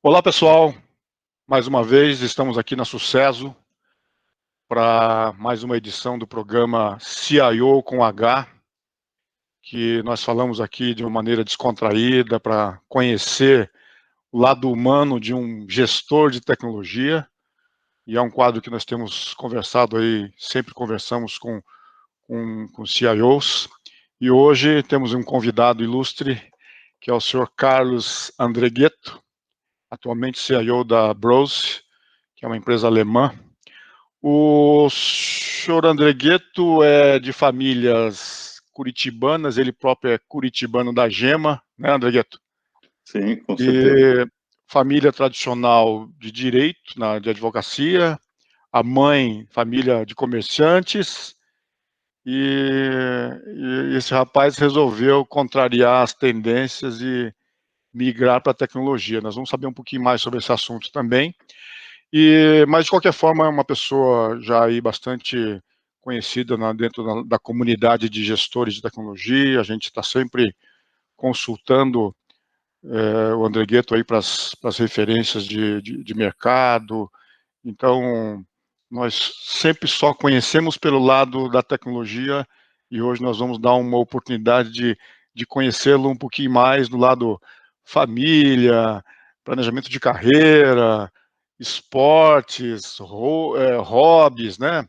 Olá, pessoal. Mais uma vez, estamos aqui na Sucesso para mais uma edição do programa CIO com H, que nós falamos aqui de uma maneira descontraída para conhecer o lado humano de um gestor de tecnologia. E é um quadro que nós temos conversado aí, sempre conversamos com CIOs. E hoje temos um convidado ilustre, que é o senhor Carlos Andreghetto, atualmente CIO da Brose, que é uma empresa alemã. O senhor Andreghetto é de famílias curitibanas, ele próprio é curitibano da Gema, né, Andreghetto? Sim, com certeza. E família tradicional de direito, de advocacia, a mãe, família de comerciantes, e esse rapaz resolveu contrariar as tendências e migrar para a tecnologia. Nós vamos saber um pouquinho mais sobre esse assunto também. Mas, de qualquer forma, é uma pessoa já aí bastante conhecida dentro da comunidade de gestores de tecnologia. A gente está sempre consultando o Andreghetto aí para as referências de mercado. Então, nós sempre só conhecemos pelo lado da tecnologia e hoje nós vamos dar uma oportunidade de conhecê-lo um pouquinho mais do lado família, planejamento de carreira, esportes, hobbies, né?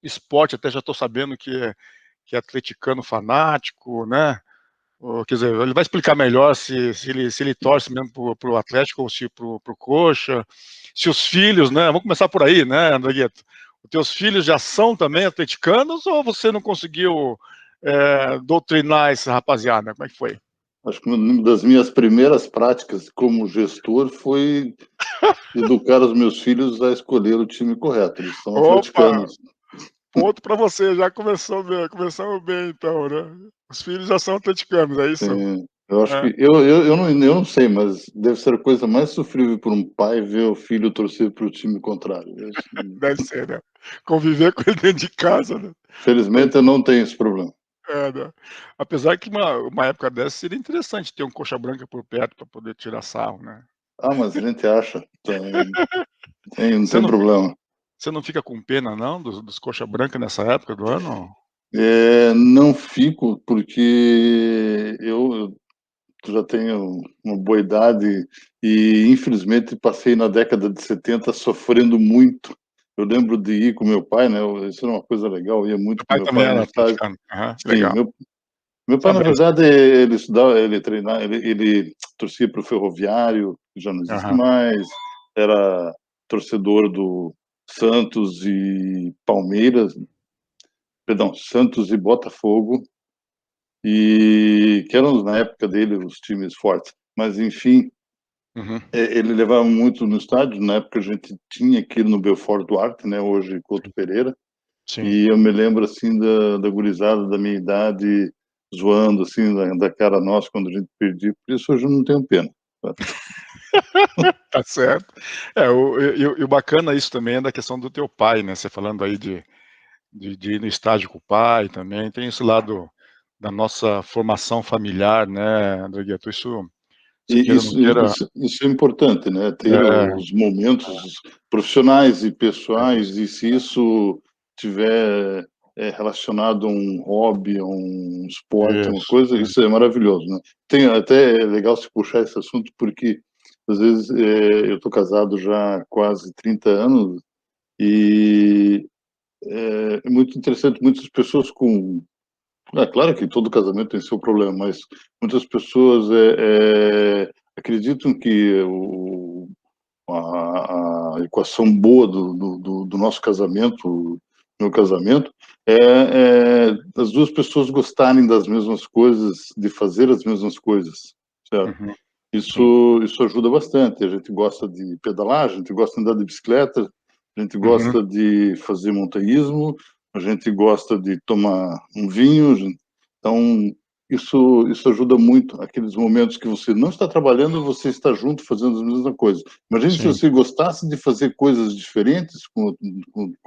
Esporte, até já estou sabendo que é atleticano fanático, né? Quer dizer, ele vai explicar melhor se ele torce mesmo para o Atlético ou se para o Coxa. Se os filhos, né? Vamos começar por aí, né, Andregueto? Os teus filhos já são também atleticanos ou você não conseguiu doutrinar essa rapaziada? Como é que foi? Acho que uma das minhas primeiras práticas como gestor foi educar os meus filhos a escolher o time correto. Eles são Opa! atleticanos. Ponto para você, já começamos bem então, né? Os filhos já são atleticanos, é isso? Sim, eu acho É, que eu não sei, mas deve ser a coisa mais sofrível para um pai ver o filho torcer para o time contrário. deve ser, né? Conviver com ele dentro de casa, né? Felizmente eu não tenho esse problema. Né? Apesar que uma época dessa seria interessante ter um coxa branca por perto para poder tirar sarro, né? Ah, mas a gente acha, não Você tem não, problema. você não fica com pena, não, dos coxa branca nessa época do ano? Não fico porque eu já tenho uma boa idade e, infelizmente, passei na década de 70 sofrendo muito. Eu lembro de ir com meu pai, né? Isso era uma coisa legal, eu ia muito Meu com pai meu também pai no era estádio. atleticano. Aham, Sim, legal. meu pai, na Parabéns. verdade, ele estudava, ele treinava, ele torcia para o Ferroviário, que já não existe Aham. mais, era torcedor do Santos e Palmeiras, perdão, Santos e Botafogo, e que eram, na época dele, os times fortes. Mas, enfim, Uhum. ele levava muito no estádio. Na época a gente tinha aqui no Belfort Duarte, né, hoje Couto Pereira, Sim. e eu me lembro assim da gurizada da minha idade zoando assim da cara nossa quando a gente perdia. Por isso hoje eu não tenho pena. Tá? Tá certo. E o bacana isso também é da questão do teu pai, né? Você falando aí de ir no estádio com o pai também, tem esse lado da nossa formação familiar, né, Andregueto? Isso, você E queira ou não queira, isso é importante, né? Ter é, os momentos profissionais e é pessoais, isso. e se isso tiver relacionado a um hobby, a um esporte, uma Isso, coisa, isso é maravilhoso, né? Tem até é legal se puxar esse assunto, porque às vezes eu estou casado já há quase 30 anos e é muito interessante, muitas pessoas com claro que todo casamento tem seu problema, mas muitas pessoas acreditam que a equação boa do nosso casamento, meu casamento, as duas pessoas gostarem das mesmas coisas, de fazer as mesmas coisas, certo? uhum, sim. Isso ajuda bastante. A gente gosta de pedalar, a gente gosta de andar de bicicleta, a gente Uhum. gosta de fazer montanhismo, a gente gosta de tomar um vinho. Então, isso ajuda muito. Aqueles momentos que você não está trabalhando, você está junto fazendo as mesmas coisas. Imagine se Sim, você gostasse de fazer coisas diferentes com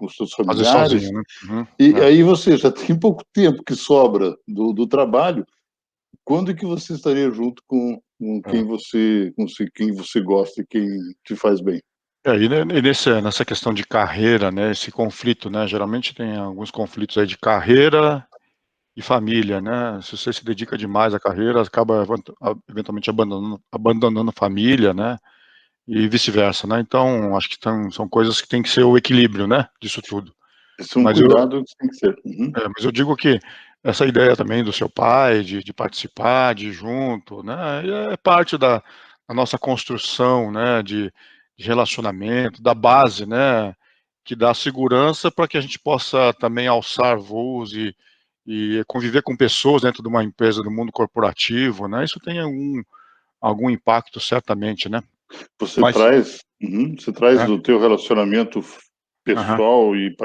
os seus fazer familiares, sozinho, né? Uhum, e aí você já tem pouco tempo que sobra do trabalho. quando que você estaria junto com É. quem você gosta e quem te faz bem? E nessa questão de carreira, né, esse conflito, né, geralmente tem alguns conflitos aí de carreira e família, né, se você se dedica demais à carreira, acaba eventualmente abandonando a família, né, e vice-versa, né, então acho que são coisas que tem que ser o equilíbrio, né, disso tudo. Esse é um Mas eu cuidado que tem que ser. Uhum. mas eu digo que essa ideia também do seu pai, de participar, de ir junto, né, é parte da nossa construção, né, de relacionamento, da base, né, que dá segurança para que a gente possa também alçar voos e conviver com pessoas dentro de uma empresa do mundo corporativo, né, isso tem algum impacto certamente, né. Mas Você traz é, do teu relacionamento aham, pessoal e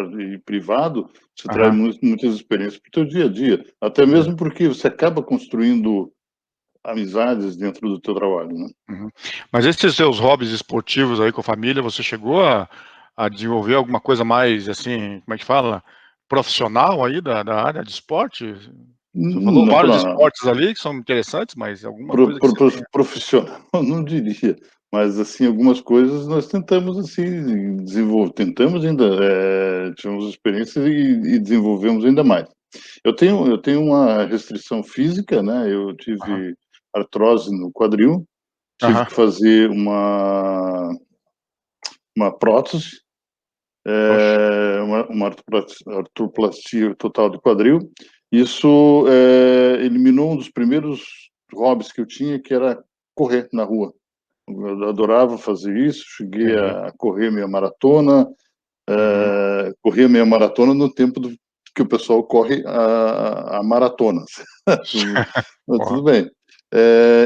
privado, você traz aham, muitas experiências para o teu dia a dia, até é, mesmo porque você acaba construindo amizades dentro do teu trabalho, né. uhum. Mas esses seus hobbies esportivos aí com a família, você chegou a desenvolver alguma coisa mais, assim, como é que fala, profissional aí da área de esporte? Você falou Não vários pra esportes ali que são interessantes, mas alguma coisa que você tenha profissional, não diria, mas, assim, algumas coisas nós tentamos, assim, tentamos ainda, tivemos experiências e desenvolvemos ainda mais. Eu tenho uma restrição física, né, eu aham, tive artrose no quadril, tive aham, que fazer uma prótese, oxe, uma artroplastia total do quadril. Isso, eliminou um dos primeiros hobbies que eu tinha, que era correr na rua. Eu adorava fazer isso, cheguei entendi. a correr meia maratona, Uhum, corria meia maratona no tempo que o pessoal corre a maratonas. Mas tudo ó, bem.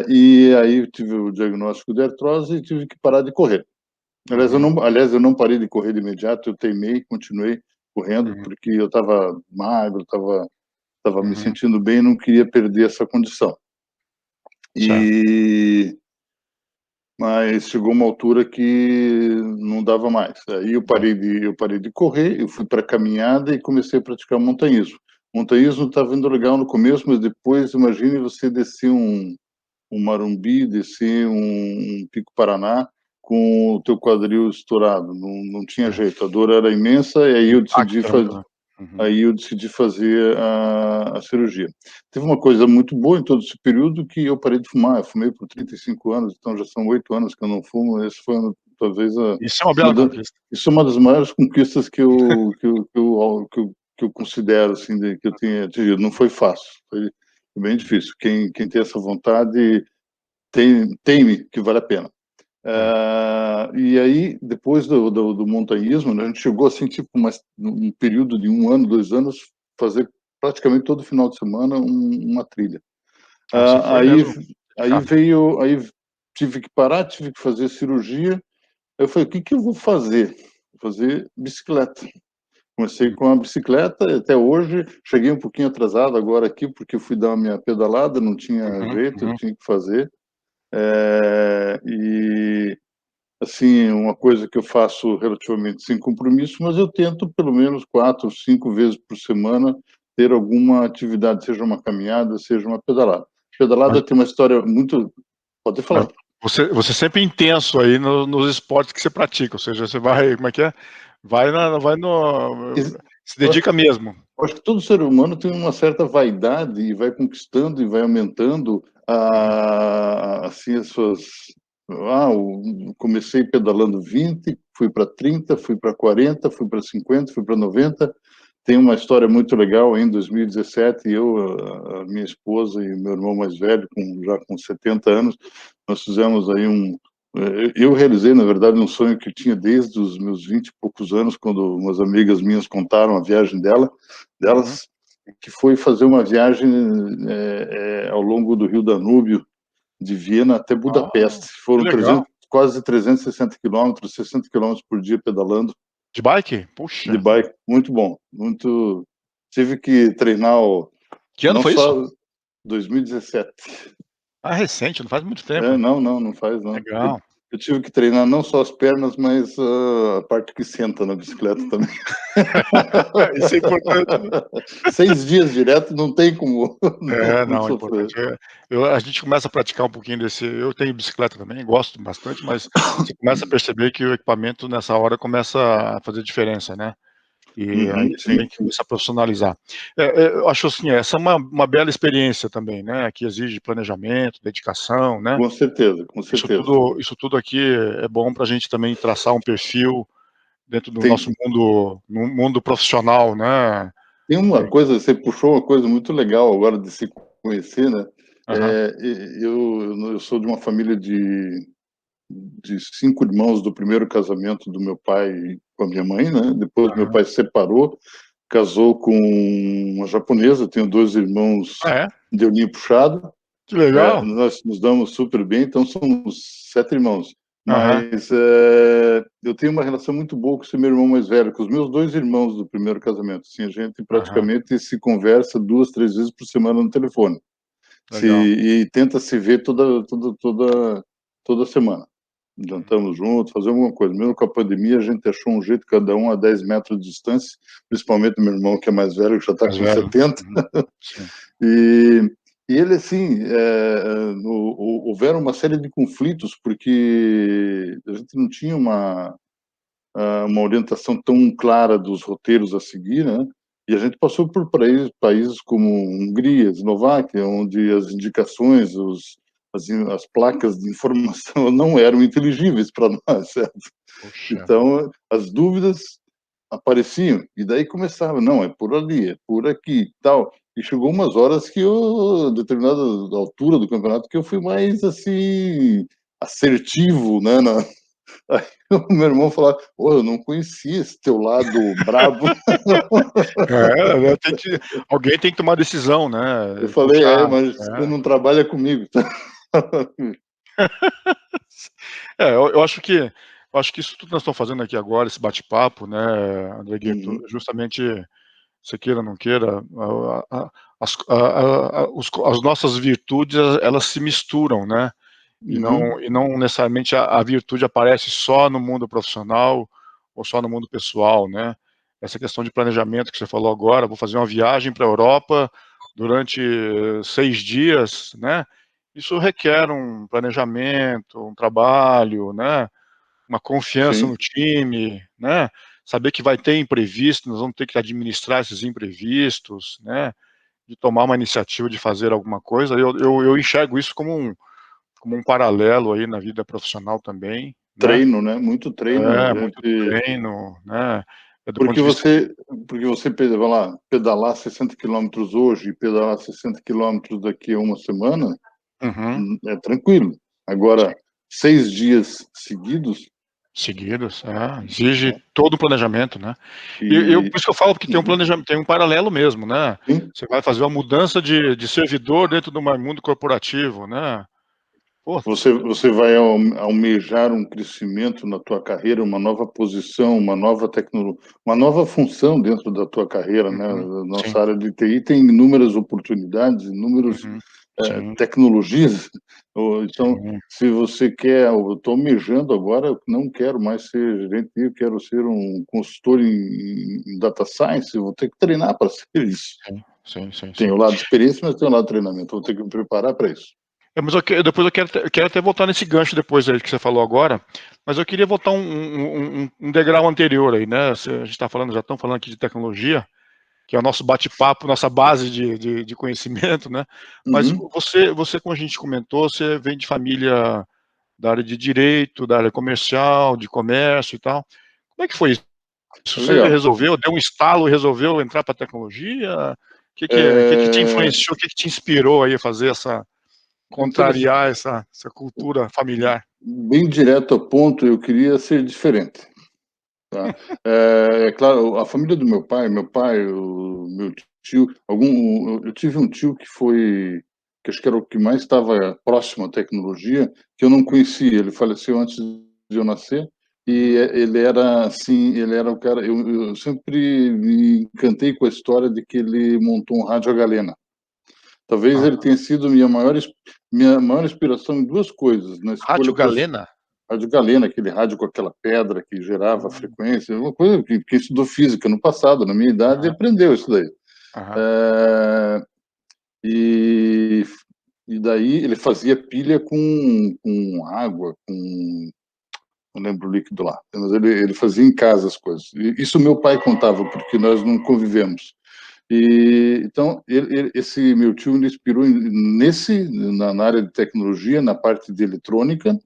E aí eu tive o diagnóstico de artrose e tive que parar de correr. uhum, Aliás, eu não parei de correr de imediato, eu teimei, continuei correndo, uhum, porque eu estava magro, estava me uhum, sentindo bem, não queria perder essa condição. certo. E mas chegou uma altura que não dava mais. Aí É, eu parei de correr, eu fui para caminhada e comecei a praticar montanhismo. Montanhismo estava indo legal no começo, mas depois imagine você descer um Marumbi, descer um Pico Paraná com o teu quadril estourado, não tinha é, jeito, a dor era imensa e aí eu decidi impacta, fazer né. Uhum, Aí eu decidi fazer a cirurgia. Teve uma coisa muito boa em todo esse período, que eu parei de fumar. Eu fumei por 35 anos, então já são 8 anos que eu não fumo. Esse foi talvez isso é uma uma bela da conquista. isso é uma das maiores conquistas que eu considero, assim, que eu tenha atingido. Não foi fácil, foi bem difícil. Quem tem essa vontade tem que vale a pena. É, E aí, depois do montanhismo, né, a gente chegou assim, tipo, um período de 1 ano, 2 anos, fazer praticamente todo final de semana uma trilha. você Ah, foi aí, mesmo aí dedicado. veio, aí tive que parar, tive que fazer cirurgia. Eu falei, o que que eu vou fazer? Vou fazer bicicleta. Comecei Uhum, com a bicicleta, até hoje, cheguei um pouquinho atrasado agora aqui, porque eu fui dar a minha pedalada, não tinha uhum, jeito, eu uhum. tinha que fazer. E assim, uma coisa que eu faço relativamente sem compromisso, mas eu tento pelo menos 4, 5 vezes por semana ter alguma atividade, seja uma caminhada, seja uma pedalada. Mas Pedalada tem uma história muito pode mas falar. você sempre intenso aí nos esportes que você pratica, ou seja, você vai como é que é? Vai no Ex se eu acho dedica mesmo. eu acho que todo ser humano tem uma certa vaidade e vai conquistando e vai aumentando, Uhum, assim, as suas comecei pedalando 20, fui para 30, fui para 40, fui para 50, fui para 90. Tem uma história muito legal, em 2017, a minha esposa e meu irmão mais velho, já com 70 anos, nós fizemos aí eu realizei, na verdade, um sonho que eu tinha desde os meus 20 e poucos anos, quando umas amigas minhas contaram a viagem uhum. delas, que foi fazer uma viagem ao longo do Rio Danúbio, de Viena até Ah, Budapeste. que Foram legal. quase 360 quilômetros, 60 quilômetros por dia pedalando De bike? de Puxa, bike. Muito bom, muito. Tive que treinar que ano não foi isso? só 2017. Ah, recente, não faz muito tempo. Não, não faz não. Legal. eu tive que treinar não só as pernas, mas a parte que senta na bicicleta também. Isso é importante, né? 6 dias direto não tem como não Não, é sofrer. importante. A gente começa a praticar um pouquinho desse. Eu tenho bicicleta também, gosto bastante, mas você começa a perceber que o equipamento nessa hora começa a fazer diferença, né? E aí Uhum, você sim, tem que começar a profissionalizar. Eu acho assim, essa é uma bela experiência também, né, que exige planejamento, dedicação, né. com certeza, com Isso certeza. tudo isso tudo aqui é bom para a gente também traçar um perfil dentro do Tem nosso mundo no mundo profissional, né. tem uma coisa, você puxou uma coisa muito legal agora de se conhecer, né, Aham, eu sou de uma família de 5 irmãos do primeiro casamento do meu pai com a minha mãe, né, depois meu aham. pai se separou, casou com uma japonesa, tenho 2 Ah, irmãos é? de olhinho puxado. Que legal. Nós nos damos super bem, então somos 7 irmãos. Aham, Mas, eu tenho uma relação muito boa com esse meu irmão mais velho, com os meus 2 irmãos do primeiro casamento. Assim, a gente aham. praticamente se conversa 2, 3 vezes por semana no telefone. Legal. E tenta se ver toda semana. Uhum. Jantamos juntos, fazer alguma coisa. Mesmo com a pandemia, a gente achou um jeito, cada um a 10 metros de distância, principalmente meu irmão, que é mais velho, que já está Mais com velho. 70. Uhum. Sim. E, e ele, assim, houveram uma série de conflitos, porque a gente não tinha uma orientação tão clara dos roteiros a seguir, né? E a gente passou por países como Hungria, Eslováquia, onde as indicações, as placas de informação não eram inteligíveis para nós, certo? Puxa vida. Então, as dúvidas apareciam, e daí começava, não, é por ali, é por aqui, tal. E chegou umas horas que eu, determinada altura do campeonato, que eu fui mais, assim, assertivo, né, aí o meu irmão falava: "Pô, eu não conhecia esse teu lado brabo". Né, alguém tem que tomar decisão, Eu né, falei: "É, puxar. mas você É. não trabalha comigo". Eu acho que isso tudo que nós estamos fazendo aqui agora, esse bate-papo, né, André Gueto, Uhum, justamente, você queira ou não queira, as nossas virtudes, elas se misturam, né, uhum, e não necessariamente a virtude aparece só no mundo profissional ou só no mundo pessoal, né. Essa questão de planejamento que você falou agora, vou fazer uma viagem para a Europa durante 6 dias, né, isso requer um planejamento, um trabalho, né, uma confiança sim. no time, né, saber que vai ter imprevisto, nós vamos ter que administrar esses imprevistos, né, de tomar uma iniciativa de fazer alguma coisa. Eu enxergo isso como um paralelo aí na vida profissional também, né. Treino, né, muito treino, a Muito gente treino, né, do ponto porque de vista. você vai lá, pedalar 60 quilômetros hoje e pedalar 60 quilômetros daqui a uma semana, Uhum, é tranquilo. sim, Agora, 6 dias seguidos, seguidos, exige né, todo o planejamento, né. e Por isso que eu falo, porque tem um uhum, planejamento, tem um paralelo mesmo, né. sim. Você vai fazer uma mudança de servidor dentro do mundo corporativo, né. Pô, Você vai almejar um crescimento na tua carreira, uma nova posição, uma nova função dentro da tua carreira, né. uhum, A sim, nossa área de TI tem inúmeras oportunidades, inúmeros uhum, sim, tecnologias. Então, sim, se você quer, eu estou almejando agora, eu não quero mais ser gerente, eu quero ser um consultor em data science, eu vou ter que treinar para ser isso. sim, sim, sim, Tem o sim. lado de experiência, mas tem o lado de treinamento, vou ter que me preparar para isso. Mas depois eu quero até voltar nesse gancho depois aí que você falou agora, mas eu queria voltar um degrau anterior aí, né, a gente está falando, já estamos falando aqui de tecnologia, que é o nosso bate-papo, nossa base de conhecimento, né, mas Uhum. você, como a gente comentou, você vem de família da área de direito, da área comercial, de comércio e tal. Como é que foi isso? Você Legal. resolveu, deu um estalo e resolveu entrar para a tecnologia? O que que te Eh, influenciou, o que que te inspirou aí a fazer Interessante. contrariar essa cultura familiar? Bem direto ao ponto, eu queria ser diferente, tá. É claro, a família do meu pai, o meu tio, eu tive um tio que acho que era o que mais estava próximo à tecnologia, que eu não Hum, conhecia, ele faleceu antes de eu nascer, e uhum. ele era assim, ele era o cara, eu sempre me encantei com a história de que ele montou um rádio a galena. Talvez ele Aham. tenha sido minha maior inspiração em 2 coisas, na escolha Rádio Galena? rádio galena, aquele rádio com aquela pedra que gerava frequência, uma coisa que estudou física no passado, na minha idade, aprendeu isso daí. E, e daí ele fazia pilha com água, não lembro o líquido lá, mas ele fazia em casa as coisas. E isso meu pai contava, porque nós não convivemos. E então esse meu tio me inspirou na área de tecnologia, na parte de eletrônica,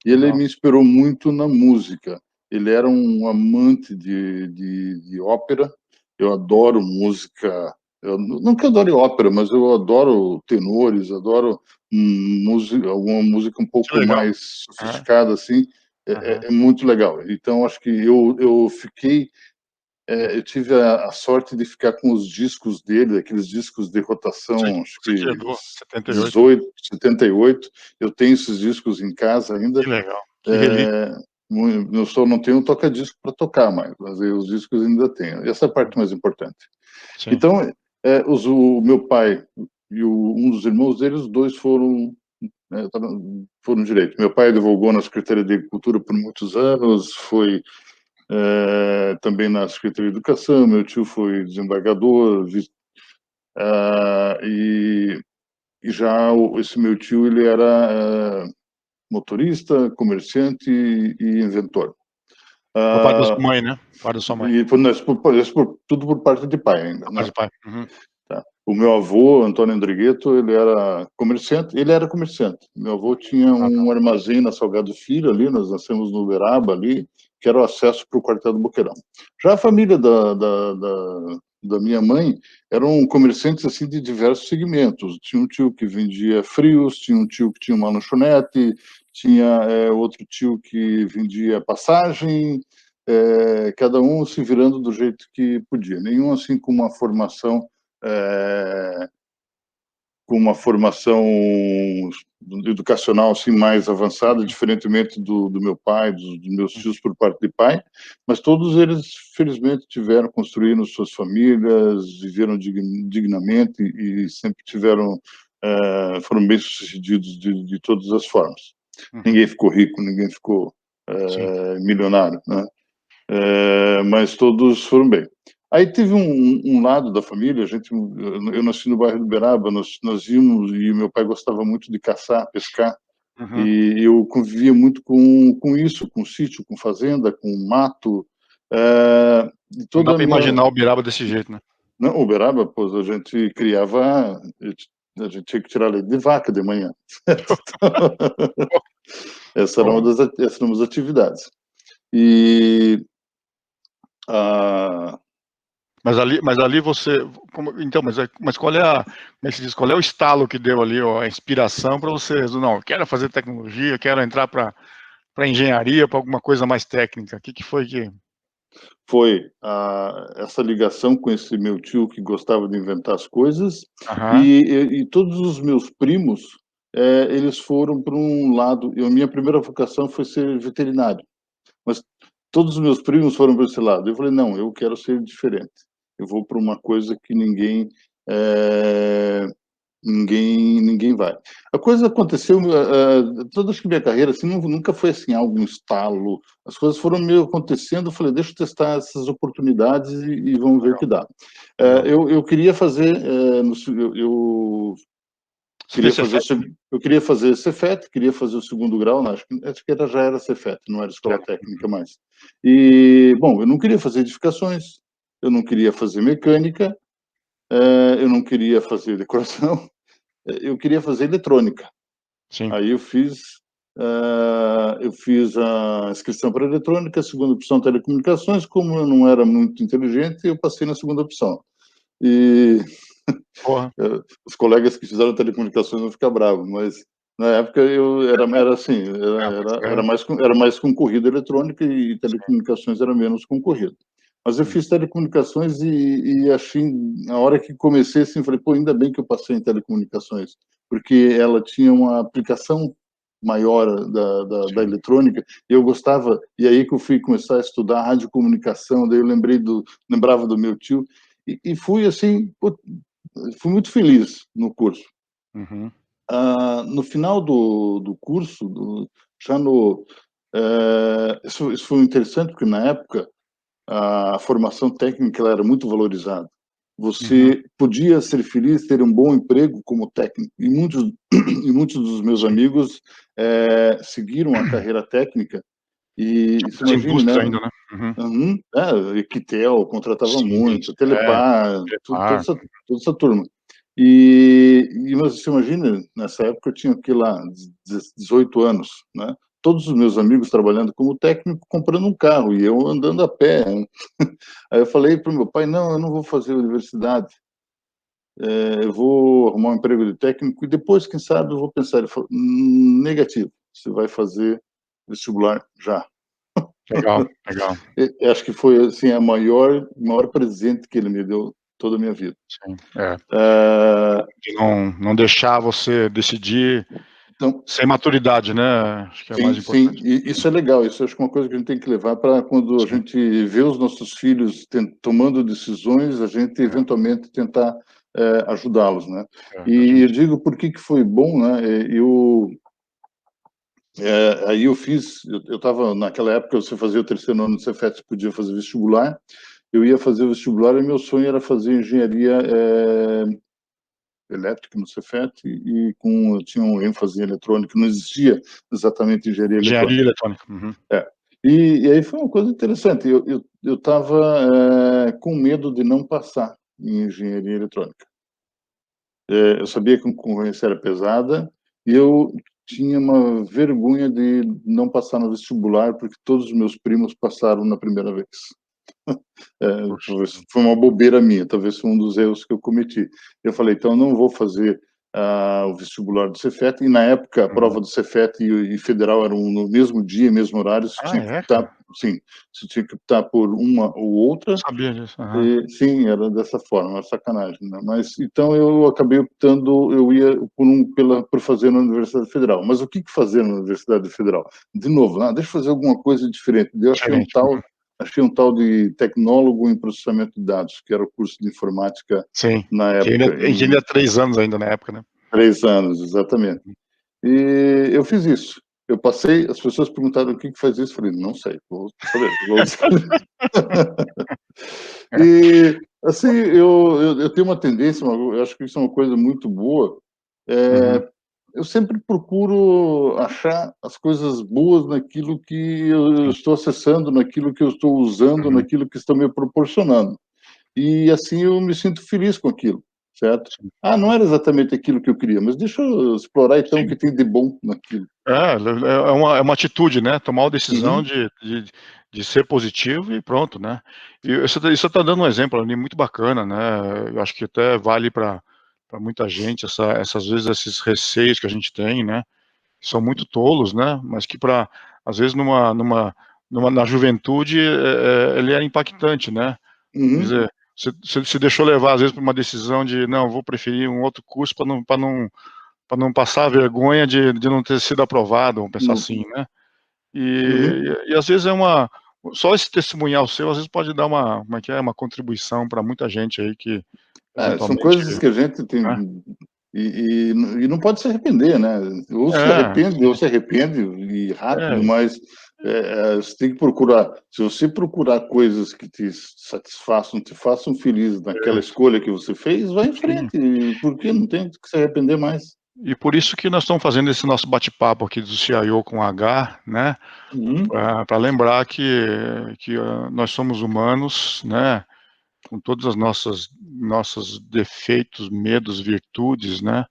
e ele me inspirou muito na música. Ele era um amante de ópera. Eu adoro música. Eu não que eu adore ópera, mas eu adoro tenores, adoro música, alguma música um Que pouco legal. mais sofisticada assim. É muito legal. Então acho que eu tive a sorte de ficar com os discos dele, aqueles discos de rotação, acho Você que que herdou, 78. 18, 78. Eu tenho esses discos em casa ainda. Que legal, que relíquia. Eu só não tenho um toca-disco para tocar mais, mas os discos ainda tenho. Essa é a parte mais importante. Sim. Então, o meu pai e um dos irmãos deles, os dois foram direito. Meu pai advogou na Secretaria de Agricultura por muitos anos, foi também na Secretaria de Educação. Meu tio foi desembargador, e já esse meu tio ele era motorista, comerciante e inventor. Por parte da sua mãe, né? Por parte da sua mãe. E tudo por parte de pai ainda, Por né? parte do pai. Uhum. Tá. O meu avô, Antônio Andrigueto, ele era comerciante. Meu avô tinha um armazém na Salgado Filho, ali, nós nascemos no Uberaba, ali, que era o acesso para o quartel do Boqueirão. Já a família da minha mãe eram comerciantes assim de diversos segmentos. Tinha um tio que vendia frios, tinha um tio que tinha uma lanchonete, tinha outro tio que vendia passagem, cada um se virando do jeito que podia. Nenhum assim é, com uma formação educacional assim mais avançada, diferentemente do meu pai, dos meus tios por parte de pai, mas todos eles felizmente construíram suas famílias, viveram dignamente e sempre foram bem sucedidos de todas as formas. Ninguém ficou rico, ninguém ficou milionário, né? Mas todos foram bem. Aí teve um lado da família, eu nasci no bairro do Uberaba, nós íamos, e meu pai gostava muito de caçar, pescar, e eu convivia muito com isso, com sítio, com fazenda, com mato, e Não dá toda a para minha... imaginar o Uberaba desse jeito, né? Não, Uberaba, pois a gente criava, a gente tinha que tirar leite de vaca de manhã. Essa era essas eram as atividades. E a Mas ali você, então, mas qual é como é que se diz, qual é o estalo que deu ali, ó, a inspiração para você, não, eu quero fazer tecnologia, quero entrar para engenharia, para alguma coisa mais técnica? O que foi que... Foi essa ligação com esse meu tio que gostava de inventar as coisas, Aham. e todos os meus primos, eles foram para um lado. A minha primeira vocação foi ser veterinário, mas todos os meus primos foram para esse lado. Eu falei, não, eu quero ser diferente. Eu vou para uma coisa que eh, ninguém vai. A coisa aconteceu, toda a minha carreira assim, nunca foi assim, algo, um estalo. As coisas foram meio acontecendo, eu falei, deixa eu testar essas oportunidades e vamos ver o Legal, que dá. legal. Eu queria fazer, eu Você queria fez fazer, Cefet? eu queria fazer Cefet, queria fazer o segundo grau, acho que já era Cefet, não era escola Certo. técnica mais. E, bom, eu não queria fazer edificações, eu não queria fazer mecânica, eu não queria fazer decoração, eu queria fazer eletrônica. Sim. Aí eu fiz a inscrição para eletrônica, a segunda opção telecomunicações. Como eu não era muito inteligente, eu passei na segunda opção. E Porra. os colegas que fizeram telecomunicações vão ficar bravos, mas na época eu era assim, era mais concorrido eletrônica e telecomunicações era menos concorrido. Mas eu fiz telecomunicações e achei, na hora que comecei assim, falei, pô, ainda bem que eu passei em telecomunicações, porque ela tinha uma aplicação maior da Sim. eletrônica, e eu gostava, e aí que eu fui começar a estudar radiocomunicação, daí eu lembrava do meu tio, e fui assim, pô, fui muito feliz no curso. Uhum. No final do curso, já no Isso foi interessante, porque na época a formação técnica ela era muito valorizada. Uhum. Você podia ser feliz, ter um bom emprego como técnico. E muitos, e muitos dos meus Sim. amigos seguiram a carreira técnica. E você As imagine, né? indústrias ainda, né? Uhum. Uhum, Equitel contratava Sim, muito, é, Telepar, preparo. toda essa turma. Mas você imagina, nessa época eu tinha aqui lá 18 anos, né? Todos os meus amigos trabalhando como técnico, comprando um carro, e eu andando a pé. Aí eu falei para o meu pai, não, eu não vou fazer universidade, eu vou arrumar um emprego de técnico, e depois, quem sabe, eu vou pensar. Ele falou, negativo, você vai fazer vestibular já. Legal, legal. Eu acho que foi assim a maior presente que ele me deu toda a minha vida. Sim, é. Ah, De não deixar você decidir então, sem maturidade, né? Acho que é mais sim, sim, importante. e isso é legal. Isso acho que é uma coisa que a gente tem que levar para quando a Sim, gente vê os nossos filhos tomando decisões, a gente é, eventualmente tentar ajudá-los, né? a E eu gente digo por que foi bom, né? Aí eu fiz, eu estava naquela época, você fazia o terceiro ano do Cefet, você podia fazer vestibular. Eu ia fazer vestibular e meu sonho era fazer engenharia elétrica no Cefet e tinha um ênfase em eletrônica, não existia exatamente engenharia engenharia eletrônica. eletrônica. Uhum. É. E aí foi uma coisa interessante. Eu estava com medo de não passar em engenharia eletrônica. Eu sabia que a concorrência era pesada e eu tinha uma vergonha de não passar no vestibular porque todos os meus primos passaram na primeira vez. Puxa, Talvez foi uma bobeira minha, talvez foi um dos erros que eu cometi. Eu falei, então eu não vou fazer o vestibular do Cefet, e na época a uhum. prova do Cefet e federal eram no mesmo dia, mesmo horário, você Ah, tinha que é, optar, cara? sim, você tinha que optar por uma ou Não outra, sabia disso. Aham. e, sim, era dessa forma, era sacanagem, né? Mas então eu acabei optando, eu ia por fazer na Universidade Federal. Mas o que fazer na Universidade Federal? De novo, deixa eu fazer alguma coisa diferente. Eu Diferente. Uhum. achei um tal de tecnólogo em processamento de dados, que era o curso de informática Sim. na Engenharia, época, engenharia em 3 anos ainda na época, né? 3 anos, exatamente. E eu fiz isso. Eu passei, as pessoas perguntaram o que faz isso, eu falei, não sei, vou saber. É. E, assim, eu tenho uma tendência, eu acho que isso é uma coisa muito boa, Uhum. eu sempre procuro achar as coisas boas naquilo que eu Sim. estou acessando, naquilo que eu estou usando, Uhum. naquilo que estão me proporcionando. E assim eu me sinto feliz com aquilo, certo? Sim. Não era exatamente aquilo que eu queria, mas deixa eu explorar então o Sim. que tem de bom naquilo. É uma atitude, né, tomar a decisão Uhum, de ser positivo e pronto, né. E você tá dando um exemplo ali muito bacana, né, eu acho que até vale para muita gente essas vezes, esses receios que a gente tem, né, são muito tolos, né, mas que para às vezes na juventude, ele é impactante, né. Quer uhum, dizer, você se deixou levar às vezes por uma decisão de: "Não, vou preferir um outro curso para não passar a vergonha de não ter sido aprovado", vamos pensar no- assim, né. uhum. E às vezes só esse testemunhal seu, às vezes pode dar como é que é, uma contribuição para muita gente aí que São eventualmente, coisas que a gente né. tem e não pode se arrepender, né? É, Ou se arrepende e rápido, é, mas você tem que procurar. Se você procurar coisas que te satisfaçam, te façam feliz naquela é, escolha que você fez, vai em sim. frente. Porque não tem que se arrepender mais. E por isso que nós estamos fazendo esse nosso bate-papo aqui do CIO com H, né, Uhum. pra lembrar que nós somos humanos, né, com todas as nossas defeitos, medos, virtudes, né,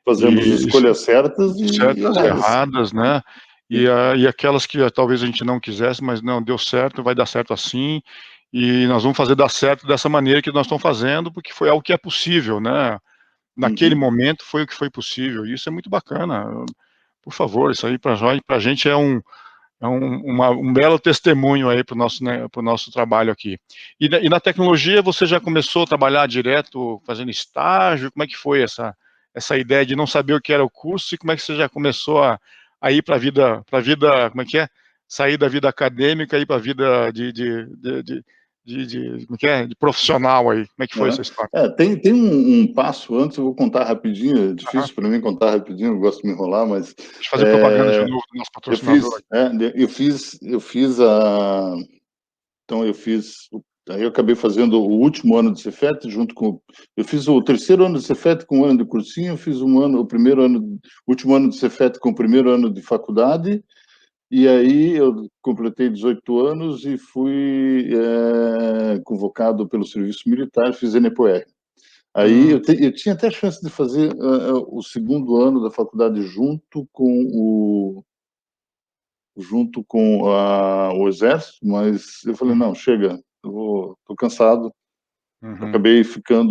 Fazemos e escolhas certas e certas e erradas. erradas, né, Sim. e aquelas que talvez a gente não quisesse, mas não, deu certo, vai dar certo assim, e nós vamos fazer dar certo dessa maneira que nós estamos fazendo, porque foi algo que é possível, né. Naquele Uhum. momento foi o que foi possível, e isso é muito bacana. Por favor, isso aí pra gente um belo testemunho aí para o nosso, né, para o nosso trabalho aqui. E na tecnologia você já começou a trabalhar direto fazendo estágio? Como é que foi essa ideia de não saber o que era o curso e como é que você já começou a ir para a vida, como é que é? Sair da vida acadêmica e ir para a vida como é que é? De profissional aí. Como é que foi essa história? Tem um passo antes, eu vou contar rapidinho, é Aham. difícil para mim contar rapidinho, eu gosto de me enrolar, mas Deixa eu fazer propaganda de novo do nosso eu patrocinador fiz, aqui. então aí eu acabei fazendo o último ano de Cefet junto com, eu fiz o terceiro ano de Cefet com um ano de cursinho, eu fiz o último ano de Cefet com o primeiro ano de faculdade, e aí eu completei 18 anos e fui convocado pelo serviço militar, fiz Enepoer. Aí eu tinha até chance de fazer o segundo ano da faculdade junto com o Exército, mas eu falei, não, chega, tô cansado, Uhum. acabei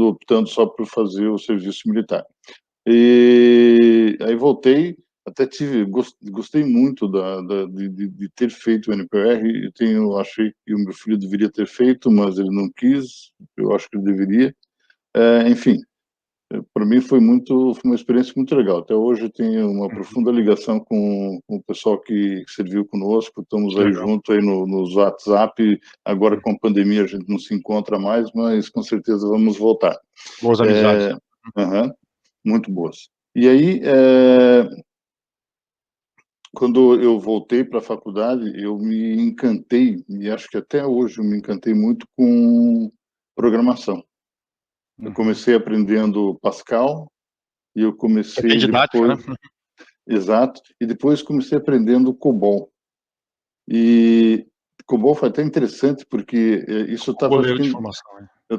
optando só por fazer o serviço militar. E aí voltei, até gostei muito de ter feito o NPR, achei que o meu filho deveria ter feito, mas ele não quis, eu acho que ele deveria. Enfim, para mim foi uma experiência muito legal. Até hoje eu tenho uma profunda ligação com o pessoal que serviu conosco. Estamos Que aí legal. junto aí nos WhatsApp. Agora Uhum. com a pandemia a gente não se encontra mais, mas com certeza vamos voltar. Boas amizades. É, aham, muito boas. E aí, quando eu voltei para a faculdade, eu me encantei, e acho que até hoje eu me encantei muito com programação. Eu Uhum. comecei aprendendo Pascal, e eu É bem comecei didática, né? depois. Exato. E depois comecei aprendendo COBOL. E COBOL foi até interessante porque isso estava, acho Goleiro que de formação, né? eu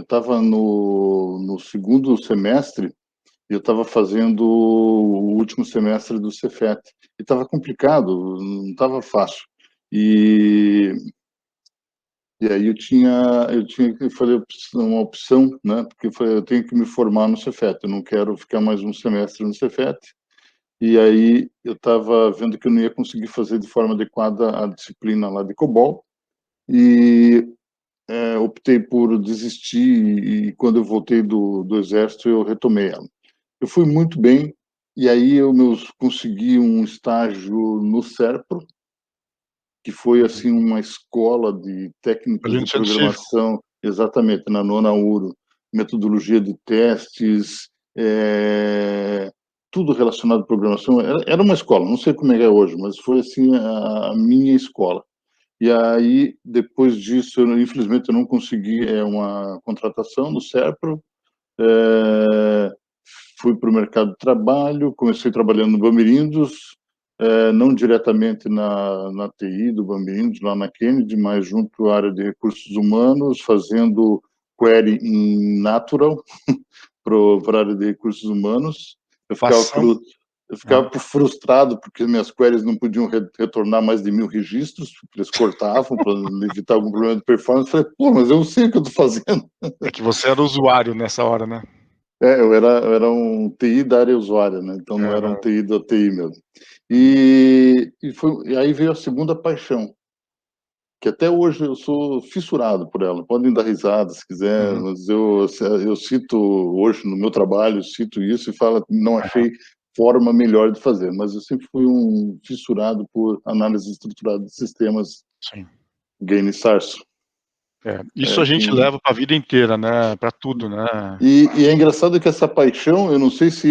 estava no segundo semestre e eu estava fazendo o último semestre do Cefet. E estava complicado, não estava fácil. E, e aí eu tinha que fazer uma opção, né? Porque eu tenho que me formar no Cefet. Eu não quero ficar mais um semestre no Cefet. E aí eu estava vendo que eu não ia conseguir fazer de forma adequada a disciplina lá de COBOL e optei por desistir e quando eu voltei do Exército eu retomei ela. Eu fui muito bem e aí consegui um estágio no SERPRO, que foi Uhum. assim uma escola de técnicas Ali de no Centro Cívico. programação, exatamente na nona URO, metodologia de testes, tudo relacionado à programação. Era uma escola, não sei como é hoje, mas foi assim a minha escola. E aí, depois disso, infelizmente, eu não consegui uma contratação no SERPRO. É, Fui para o mercado de trabalho, comecei trabalhando no Bamirindos, não diretamente na TI do Bamirindos, lá na Kennedy, mas junto à área de recursos humanos, fazendo query em Natural para a área de recursos humanos. Eu ficava, Passando. fru, eu ficava frustrado porque minhas queries não podiam retornar mais de 1000 registros, porque eles cortavam para evitar algum problema de performance. Eu falei, pô, mas eu sei o que eu estou fazendo. É que você era usuário nessa hora, né? Eu era um TI da área usuária, né? Então não era um Aham. TI da TI mesmo. Uhum. E aí veio a segunda paixão, que até hoje eu sou fissurado por ela. Podem dar risada se quiser, Uhum. mas eu cito hoje no meu trabalho, cito isso e falo, não achei forma melhor de fazer, mas eu sempre fui um fissurado por análise estruturada de sistemas Sim. Gain Sarso. Isso a gente leva para a vida inteira, né? Para tudo, né? E é engraçado que essa paixão, eu não sei se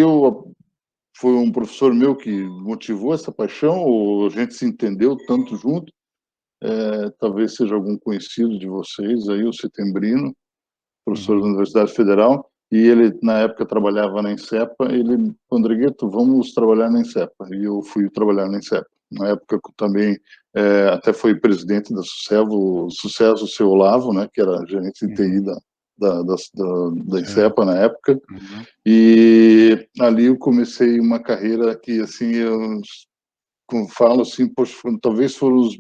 foi um professor meu que motivou essa paixão ou a gente se entendeu tanto junto. Talvez seja algum conhecido de vocês aí, o Setembrino, professor da Uhum. Universidade Federal, e ele na época trabalhava na Insepa. Ele, Andregueto, vamos trabalhar na Insepa, e eu fui trabalhar na Insepa. Na época também até foi presidente da Sucesso, o seu Olavo, né, que era gerente de TI Uhum. da Sim. Insepa na época. Uhum. E ali eu comecei uma carreira que assim eu falo assim, poxa, talvez foram os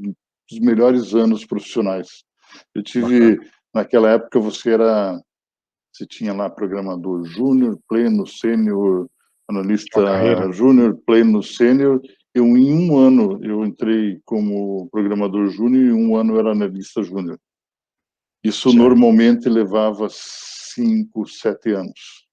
melhores anos profissionais. Eu tive, Bacana. naquela época, você tinha lá programador júnior, pleno, sênior, Uma carreira. analista júnior, pleno, sênior. Em um ano, eu entrei como programador júnior e um ano eu era analista júnior. Isso Certo. normalmente levava 5, 7 anos.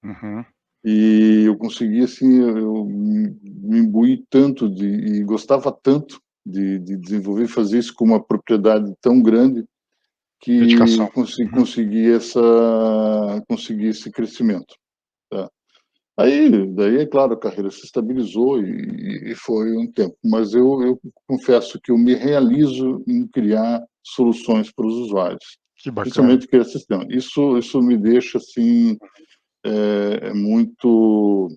Uhum. E eu consegui, assim, eu me imbuí tanto e gostava tanto de desenvolver, fazer isso com uma propriedade tão grande, Dedicação. que consegui esse crescimento, tá? Daí, é claro, a carreira se estabilizou e foi um tempo. Mas eu confesso que eu me realizo em criar soluções para os usuários, Que bacana. principalmente criar sistema. Isso me deixa, assim, muito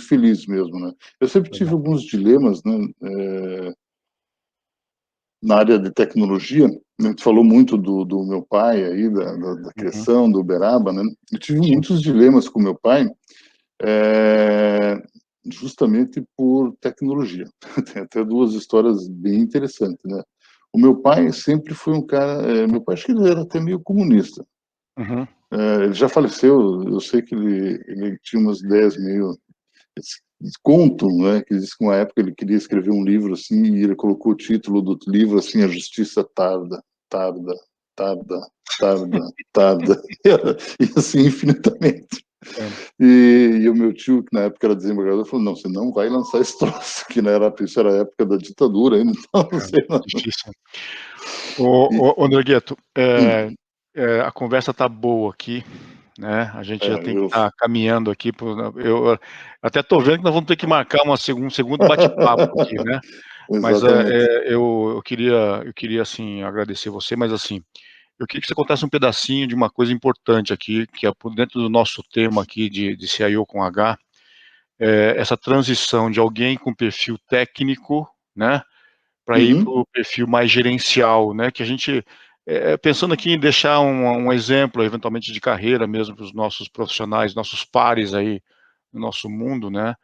feliz mesmo, né? Eu sempre tive Legal. alguns dilemas, né? Na área de tecnologia, a gente falou muito do meu pai aí, da Uhum. criação, do Uberaba, né? Eu tive Sim. muitos dilemas com meu pai, justamente por tecnologia. Tem até duas histórias bem interessantes, né? O meu pai sempre foi um cara, meu pai acho que ele era até meio comunista. Uhum. Ele já faleceu, eu sei que ele tinha umas ideias meio conto, né, que diz que uma época ele queria escrever um livro assim e ele colocou o título do livro assim: A Justiça Tarda, tarda, tarda, tarda, tarda, e assim infinitamente. É, E o meu tio, que na época era desembargador, falou: não, você não vai lançar esse troço, que não era, isso era a época da ditadura ainda, então não sei lá. difícil. E, André Gueto, hum, a conversa tá boa aqui, né, a gente já tem que eu... estar caminhando aqui eu até tô vendo que nós vamos ter que marcar um segundo bate-papo aqui, né. Mas, Exatamente. eu queria, assim, agradecer você, mas, assim, eu queria que você contasse um pedacinho de uma coisa importante aqui, que é por dentro do nosso tema aqui de CIO com H, essa transição de alguém com perfil técnico, né, para ir para Uhum, o perfil mais gerencial, né, que a gente, pensando aqui em deixar um exemplo, eventualmente, de carreira mesmo para os nossos profissionais, nossos pares aí no nosso mundo, né,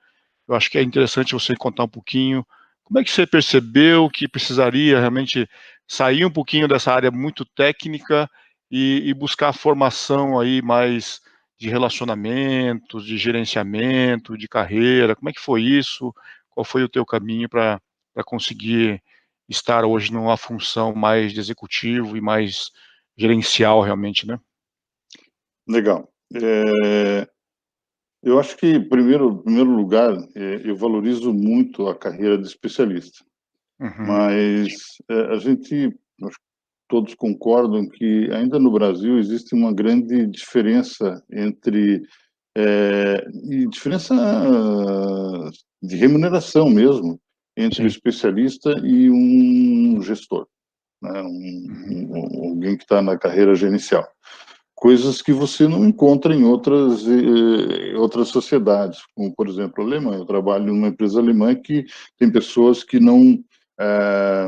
eu acho que é interessante você contar um pouquinho como é que você percebeu que precisaria realmente sair um pouquinho dessa área muito técnica e buscar formação aí mais de relacionamentos, de gerenciamento, de carreira. Como é que foi isso? Qual foi o teu caminho para conseguir estar hoje numa função mais de executivo e mais gerencial realmente, né? legal. Eu acho que, em primeiro lugar, eu valorizo muito a carreira de especialista, Uhum. mas a gente, acho que todos concordam que ainda no Brasil existe uma grande diferença diferença de remuneração mesmo, entre o Sim. especialista e um gestor, né? Uhum. Alguém que está na carreira gerencial. Coisas que você não encontra em outras sociedades, como, por exemplo, a Alemanha. Eu trabalho numa empresa alemã que tem pessoas que não eh,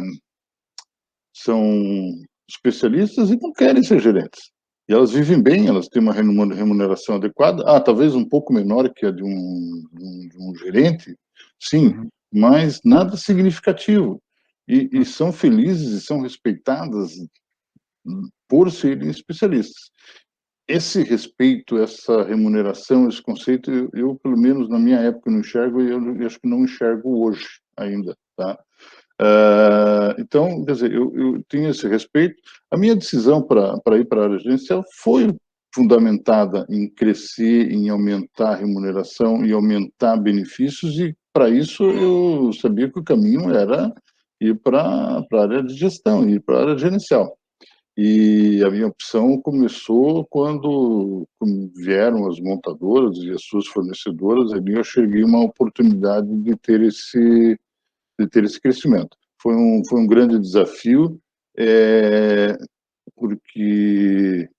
são especialistas e não querem ser gerentes. E elas vivem bem, elas têm uma remuneração adequada, talvez um pouco menor que a de um gerente, sim, Uhum. mas nada significativo. E Uhum. são felizes e são respeitadas por serem especialistas. Esse respeito, essa remuneração, esse conceito, pelo menos na minha época, não enxergo e eu acho que não enxergo hoje ainda, tá? Então, quer dizer, eu tenho esse respeito. A minha decisão para ir para a área gerencial foi fundamentada em crescer, em aumentar a remuneração e aumentar benefícios, e para isso eu sabia que o caminho era ir para a área de gestão, ir para a área gerencial. E a minha opção começou quando vieram as montadoras e as suas fornecedoras, ali eu cheguei uma oportunidade de ter esse crescimento. Foi um grande desafio, porque,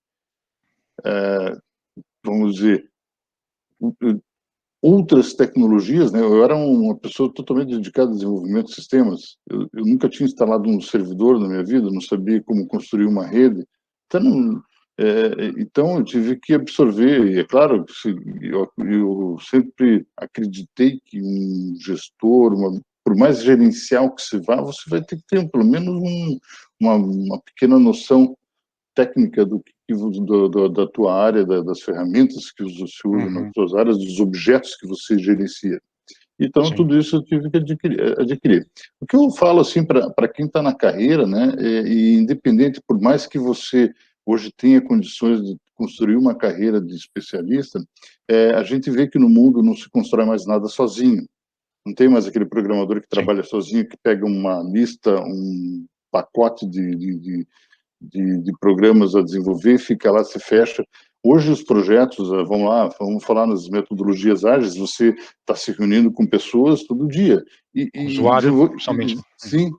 vamos dizer, outras tecnologias, né? Eu era uma pessoa totalmente dedicada a desenvolvimento de sistemas. Eu nunca tinha instalado um servidor na minha vida, não sabia como construir uma rede. Então eu tive que absorver. E é claro que eu sempre acreditei que um gestor, por mais gerencial que se vá, você vai ter que ter pelo menos uma pequena noção técnica da tua área, das ferramentas que você usa nas Uhum. suas áreas, dos objetos que você gerencia. Então, Sim. tudo isso eu tive que adquirir. O que eu falo, assim, para quem está na carreira, né, e independente, por mais que você hoje tenha condições de construir uma carreira de especialista, a gente vê que no mundo não se constrói mais nada sozinho. Não tem mais aquele programador que Sim. trabalha sozinho, que pega uma lista, um pacote de programas a desenvolver, fica lá, se fecha. Hoje os projetos, vamos lá, vamos falar nas metodologias ágeis, você está se reunindo com pessoas todo dia. Usuário, principalmente. Sim,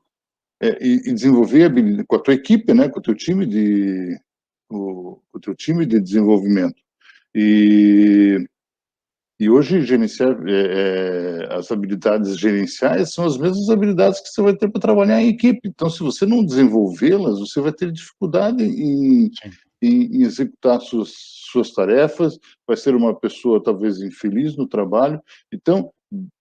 e desenvolver com a tua equipe, né, com o teu time com o teu time de desenvolvimento. E hoje, gerenciar, as habilidades gerenciais são as mesmas habilidades que você vai ter para trabalhar em equipe. Então, se você não desenvolvê-las, você vai ter dificuldade em executar suas tarefas, vai ser uma pessoa talvez infeliz no trabalho. Então,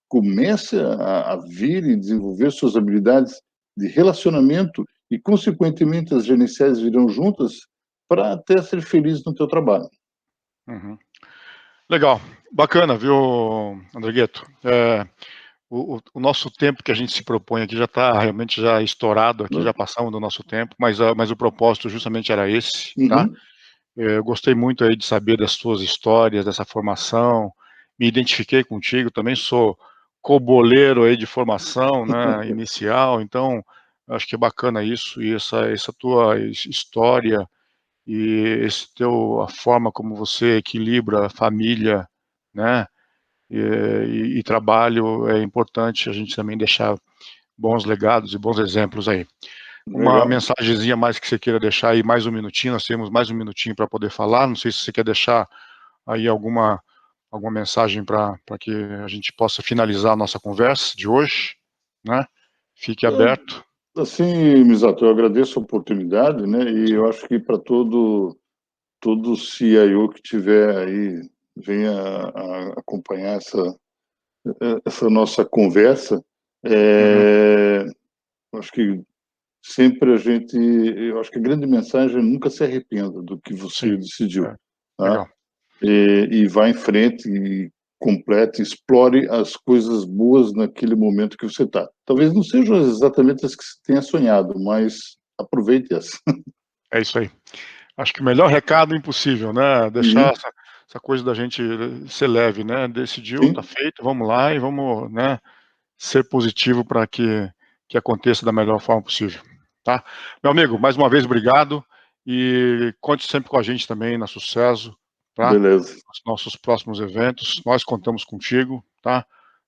comece a vir e desenvolver suas habilidades de relacionamento e, consequentemente, as gerenciais virão juntas para até ser feliz no teu trabalho. Uhum. Legal, bacana, viu, Andregueto? O nosso tempo que a gente se propõe aqui já está realmente já estourado aqui, já passamos do nosso tempo, mas o propósito justamente era esse, tá? Uhum. Eu gostei muito aí de saber das suas histórias, dessa formação, me identifiquei contigo, também sou coboleiro aí de formação, né, inicial, então acho que é bacana isso, e essa tua história, e a forma como você equilibra a família, né, e trabalho, é importante a gente também deixar bons legados e bons exemplos aí. Uma Legal. mensagenzinha mais que você queira deixar aí, mais um minutinho, nós temos mais um minutinho para poder falar, não sei se você quer deixar aí alguma mensagem para que a gente possa finalizar a nossa conversa de hoje, né? Fique aberto. Assim, Misato, eu agradeço a oportunidade, né? E Sim, eu acho que para todo CIO que tiver aí, venha a acompanhar essa nossa conversa, uhum, eu acho que sempre eu acho que a grande mensagem é nunca se arrependa do que você sim, decidiu, é, tá? legal, E vá em frente e complete, explore as coisas boas naquele momento que você está. Talvez não sejam exatamente as que você tenha sonhado, mas aproveite-as. é isso aí. Acho que o melhor recado impossível, né? Deixar Uhum. essa coisa da gente ser leve, né? Decidiu, tá Sim, feito, vamos lá e vamos, né? Ser positivo para que aconteça da melhor forma possível, tá? Meu amigo, mais uma vez, obrigado e conte sempre com a gente também na Sucesso, tá? beleza. Os nossos próximos eventos, nós contamos contigo, tá?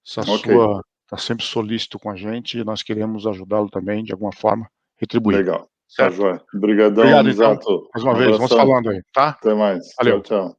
Essa Ok, sua está sempre solícito com a gente e nós queremos ajudá-lo também de alguma forma, retribuir, legal. Tá certo? joia. Obrigadão, Obrigado então, Misato. mais uma Um vez, vamos abração. falando aí, tá? Até mais. Tchau, Valeu. tchau.